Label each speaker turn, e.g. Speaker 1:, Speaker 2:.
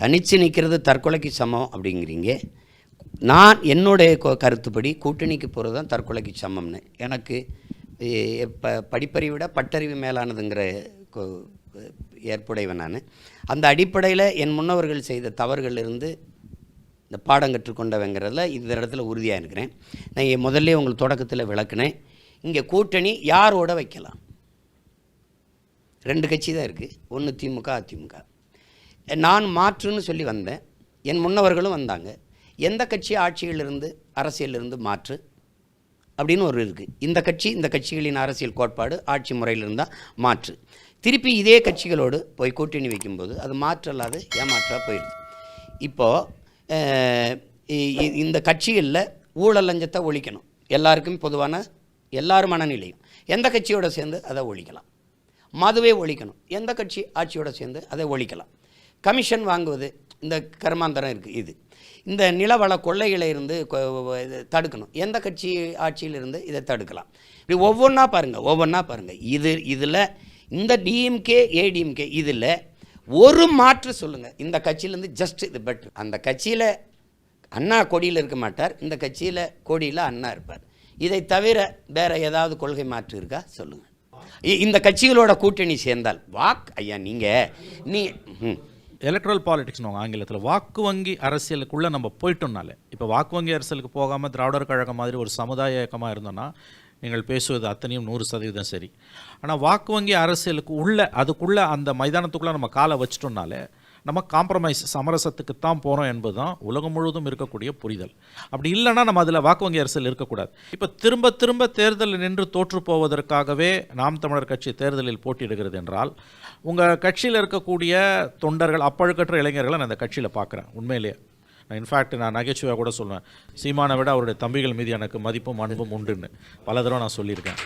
Speaker 1: தனித்து நிற்கிறது தற்கொலைக்கு சமம் அப்படிங்கிறீங்க. நான் என்னுடைய கருத்துப்படி கூட்டணிக்கு போகிறது தான் தற்கொலைக்கு சமம்னு. எனக்கு படிப்பறிவை விட பட்டறிவு மேலானதுங்கிற ஏற்புடையவன் நான். அந்த அடிப்படையில் என் முன்னவர்கள் செய்த தவறுகள் இருந்து இந்த பாடம் கற்றுக்கொண்டவங்கிறதுல இந்த இடத்துல உறுதியாக இருக்கிறேன். நான் முதல்ல உங்களுக்கு தொடக்கத்தில் விளக்குனேன். இங்கே கூட்டணி யாரோட வைக்கலாம்? 2 கட்சி தான் இருக்குது. ஒன்று திமுக, அதிமுக. நான் மாற்றுன்னு சொல்லி வந்தேன், என் முன்னவர்களும் வந்தாங்க. எந்த கட்சி ஆட்சியிலிருந்து அரசியலிருந்து மாற்று அப்படின்னு ஒரு இருக்குது. இந்த கட்சி இந்த கட்சிகளின் அரசியல் கோட்பாடு ஆட்சி முறையில் இருந்தால் மாற்று. திருப்பி இதே கட்சிகளோடு போய் கூட்டணி வைக்கும்போது அது மாற்று அல்லாது ஏமாற்றாக போயிடுது. இப்போது இந்த கட்சிகளில் ஊழல் லஞ்சத்தை ஒழிக்கணும், எல்லாருக்கும் பொதுவான எல்லாரும் மனநிலையும். எந்த கட்சியோடு சேர்ந்து அதை ஒழிக்கலாம். மதுவே ஒழிக்கணும், எந்த கட்சி ஆட்சியோடு சேர்ந்து அதை ஒழிக்கலாம். கமிஷன் வாங்குவது, இந்த கர்மாந்தரம் இருக்குது. இது இந்த நிலவள கொள்ளைகளை இருந்து தடுக்கணும், எந்த கட்சி ஆட்சியிலிருந்து இதை தடுக்கலாம். இப்படி ஒவ்வொன்றா பாருங்கள். இதில் இந்த டிஎம்கே ஏடிஎம்கே இதில் ஒரு மாற்று சொல்லுங்கள். இந்த கட்சியிலேருந்து ஜஸ்ட் இது பெட்ரு. அந்த கட்சியில் அண்ணா கொடியில் இருக்க மாட்டார், இந்த கட்சியில் கொடியில் அண்ணா இருப்பார். இதை தவிர வேறு ஏதாவது கொள்கை மாற்று இருக்கா சொல்லுங்கள். இந்த கட்சிகளோட கூட்டணி சேர்ந்தால் ஐயா நீ
Speaker 2: எலக்ட்ரல் பாலிடிக்ஸ்னு ஆங்கிலத்தில் வாக்கு வங்கி அரசியலுக்குள்ளே நம்ம போயிட்டோம்னாலே, இப்போ வாக்கு வங்கி அரசியலுக்கு போகாமல் திராவிடர் கழகம் மாதிரி ஒரு சமுதாய இயக்கமாக இருந்தோன்னா நீங்கள் பேசுவது அத்தனையும் 100% சரி. ஆனால் வாக்கு வங்கி அரசியலுக்கு அதுக்குள்ளே அந்த மைதானத்துக்குள்ளே நம்ம காலை வச்சிட்டோம்னாலே நம்ம காம்ப்ரமைஸ் சமரசத்துக்கு தான் போகிறோம் என்பது தான் உலகம் முழுவதும் இருக்கக்கூடிய புரிதல். அப்படி இல்லைன்னா நம்ம அதில் வாக்கு வங்கி அரசியல் இருக்கக்கூடாது. இப்போ திரும்ப திரும்ப தேர்தலில் நின்று தோற்று போவதற்காகவே நாம் தமிழர் கட்சி தேர்தலில் போட்டியிடுகிறது என்றால், உங்கள் கட்சியில் இருக்கக்கூடிய தொண்டர்கள், அப்பழுக்கற்ற இளைஞர்களை நான் அந்த கட்சியில் பார்க்குறேன். உண்மையிலேயே இன்ஃபேக்ட் நான் நகைச்சுவையாக கூட சொல்லுவேன், சீமானை விட அவருடைய தம்பிகள் மீது எனக்கு மதிப்பும் அன்பும் உண்டுன்னு பல தடவை நான் சொல்லியிருக்கேன்.